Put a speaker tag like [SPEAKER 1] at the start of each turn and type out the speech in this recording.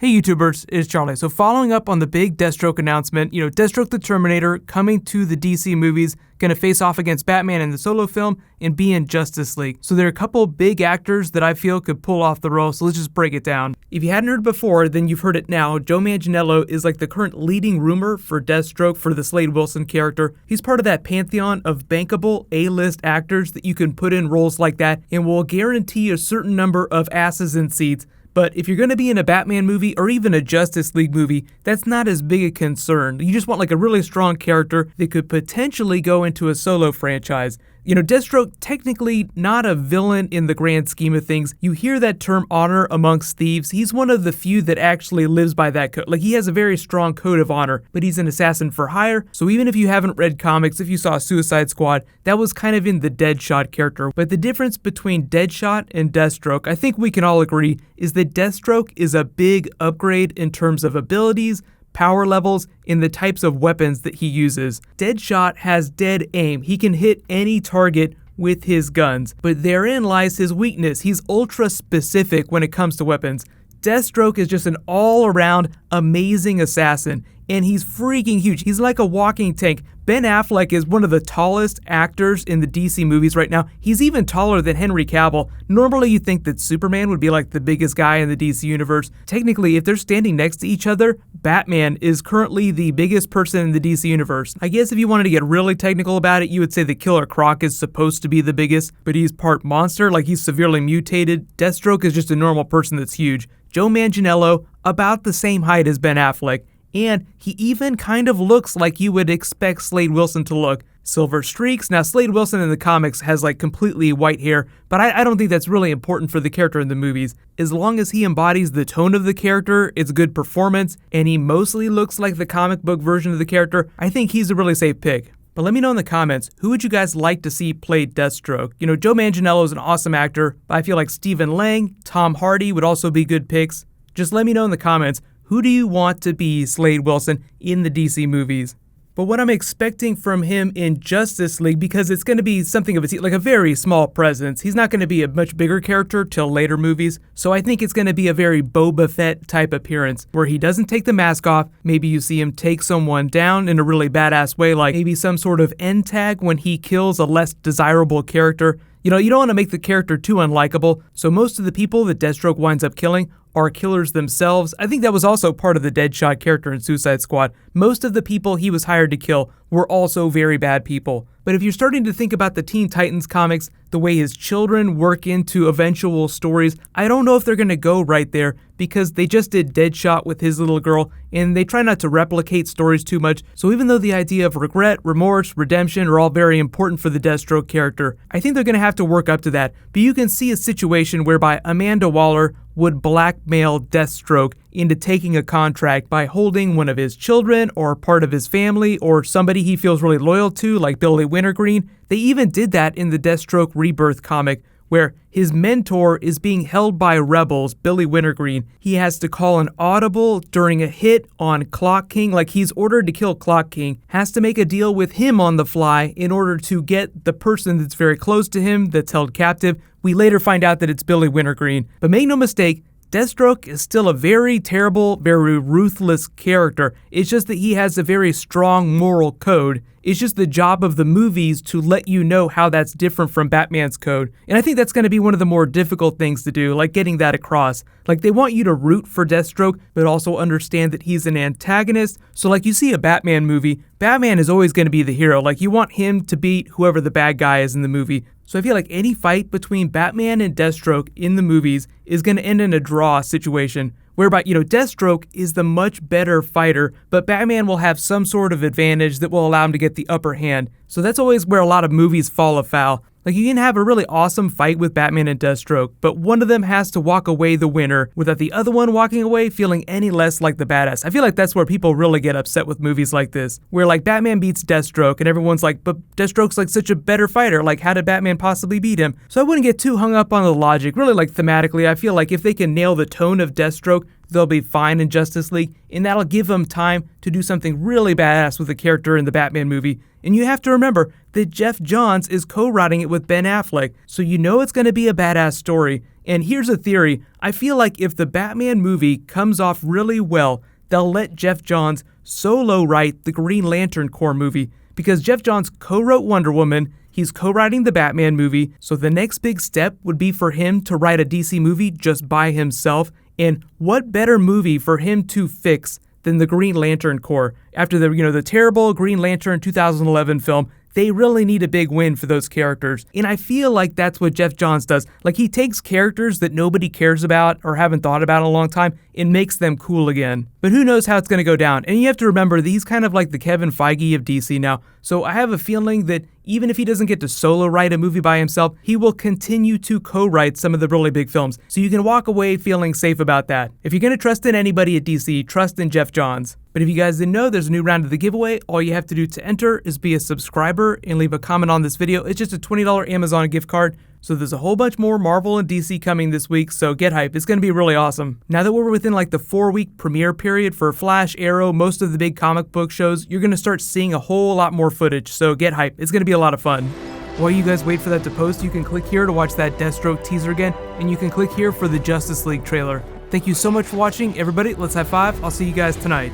[SPEAKER 1] Hey YouTubers, it's Charlie. So following up on the big Deathstroke announcement, Deathstroke the Terminator coming to the DC movies, gonna face off against Batman in the solo film and be in Justice League. So there are a couple big actors that I feel could pull off the role, so let's just break it down. If you hadn't heard before, then you've heard it now. Joe Manganiello is like the current leading rumor for Deathstroke for the Slade Wilson character. He's part of that pantheon of bankable A-list actors that you can put in roles like that and will guarantee a certain number of asses in seats. But if you're going to be in a Batman movie or even a Justice League movie, that's not as big a concern. You just want like a really strong character that could potentially go into a solo franchise. Deathstroke, technically not a villain in the grand scheme of things. You hear that term honor amongst thieves. He's one of the few that actually lives by that code. Like, he has a very strong code of honor, but he's an assassin for hire. So even if you haven't read comics, if you saw Suicide Squad, that was kind of in the Deadshot character. But the difference between Deadshot and Deathstroke, I think we can all agree, is that Deathstroke is a big upgrade in terms of abilities, power levels, and the types of weapons that he uses. Deadshot has dead aim. He can hit any target with his guns, but therein lies his weakness. He's ultra specific when it comes to weapons. Deathstroke is just an all-around amazing assassin, and he's freaking huge. He's like a walking tank. Ben Affleck is one of the tallest actors in the DC movies right now. He's even taller than Henry Cavill. Normally you'd think that Superman would be like the biggest guy in the DC universe. Technically, if they're standing next to each other, Batman is currently the biggest person in the DC universe. I guess if you wanted to get really technical about it, you would say that Killer Croc is supposed to be the biggest, but he's part monster, like he's severely mutated. Deathstroke is just a normal person that's huge. Joe Manganiello, about the same height as Ben Affleck. And he even kind of looks like you would expect Slade Wilson to look. Silver streaks. Now, Slade Wilson in the comics has like completely white hair, but I don't think that's really important for the character in the movies. As long as he embodies the tone of the character, it's a good performance, and he mostly looks like the comic book version of the character, I think he's a really safe pick. But let me know in the comments, who would you guys like to see play Deathstroke? Joe Manganiello is an awesome actor, but I feel like Stephen Lang, Tom Hardy would also be good picks. Just let me know in the comments, who do you want to be Slade Wilson in the DC movies? But what I'm expecting from him in Justice League, because it's going to be something of a very small presence. He's not going to be a much bigger character till later movies. So I think it's going to be a very Boba Fett type appearance where he doesn't take the mask off. Maybe you see him take someone down in a really badass way, like maybe some sort of end tag when he kills a less desirable character. You don't want to make the character too unlikable. So most of the people that Deathstroke winds up killing are killers themselves. I think that was also part of the Deadshot character in Suicide Squad. Most of the people he was hired to kill were also very bad people. But if you're starting to think about the Teen Titans comics, the way his children work into eventual stories, I don't know if they're going to go right there because they just did Deadshot with his little girl and they try not to replicate stories too much. So even though the idea of regret, remorse, redemption are all very important for the Deathstroke character, I think they're going to have to work up to that. But you can see a situation whereby Amanda Waller would blackmail Deathstroke into taking a contract by holding one of his children or part of his family or somebody he feels really loyal to, like Billy Wintergreen. They even did that in the Deathstroke Rebirth comic, where his mentor is being held by rebels, Billy Wintergreen. He has to call an audible during a hit on Clock King, like he's ordered to kill Clock King, has to make a deal with him on the fly in order to get the person that's very close to him that's held captive. We later find out that it's Billy Wintergreen. But make no mistake, Deathstroke is still a very terrible, very ruthless character. It's just that he has a very strong moral code. It's just the job of the movies to let you know how that's different from Batman's code. And I think that's going to be one of the more difficult things to do, like getting that across. Like, they want you to root for Deathstroke, but also understand that he's an antagonist. So like you see a Batman movie, Batman is always going to be the hero. Like, you want him to beat whoever the bad guy is in the movie. So I feel like any fight between Batman and Deathstroke in the movies is going to end in a draw situation, whereby, Deathstroke is the much better fighter, but Batman will have some sort of advantage that will allow him to get the upper hand. So that's always where a lot of movies fall afoul. Like, you can have a really awesome fight with Batman and Deathstroke, but one of them has to walk away the winner without the other one walking away feeling any less like the badass. I feel like that's where people really get upset with movies like this, where like Batman beats Deathstroke and everyone's like, but Deathstroke's like such a better fighter, like how did Batman possibly beat him? So I wouldn't get too hung up on the logic. Really, like thematically, I feel like if they can nail the tone of Deathstroke, they'll be fine in Justice League, and that'll give them time to do something really badass with the character in the Batman movie. And you have to remember that Jeff Johns is co-writing it with Ben Affleck, so you know it's going to be a badass story. And here's a theory. I feel like if the Batman movie comes off really well, they'll let Geoff Johns solo write the Green Lantern Corps movie, because Geoff Johns co-wrote Wonder Woman, he's co-writing the Batman movie, so the next big step would be for him to write a DC movie just by himself. And what better movie for him to fix than the Green Lantern Corps? After the terrible Green Lantern 2011 film, they really need a big win for those characters. And I feel like that's what Geoff Johns does. Like, he takes characters that nobody cares about or haven't thought about in a long time and makes them cool again. But who knows how it's going to go down. And you have to remember that he's kind of like the Kevin Feige of DC now. So I have a feeling that even if he doesn't get to solo write a movie by himself, he will continue to co-write some of the really big films. So you can walk away feeling safe about that. If you're going to trust in anybody at DC, trust in Geoff Johns. But if you guys didn't know, there's a new round of the giveaway. All you have to do to enter is be a subscriber and leave a comment on this video. It's just a $20 Amazon gift card. So there's a whole bunch more Marvel and DC coming this week, so get hype. It's going to be really awesome. Now that we're within like the 4-week premiere period for Flash, Arrow, most of the big comic book shows, you're going to start seeing a whole lot more footage, so get hype. It's going to be a lot of fun. While you guys wait for that to post, you can click here to watch that Deathstroke teaser again, and you can click here for the Justice League trailer. Thank you so much for watching, everybody. Let's high five. I'll see you guys tonight.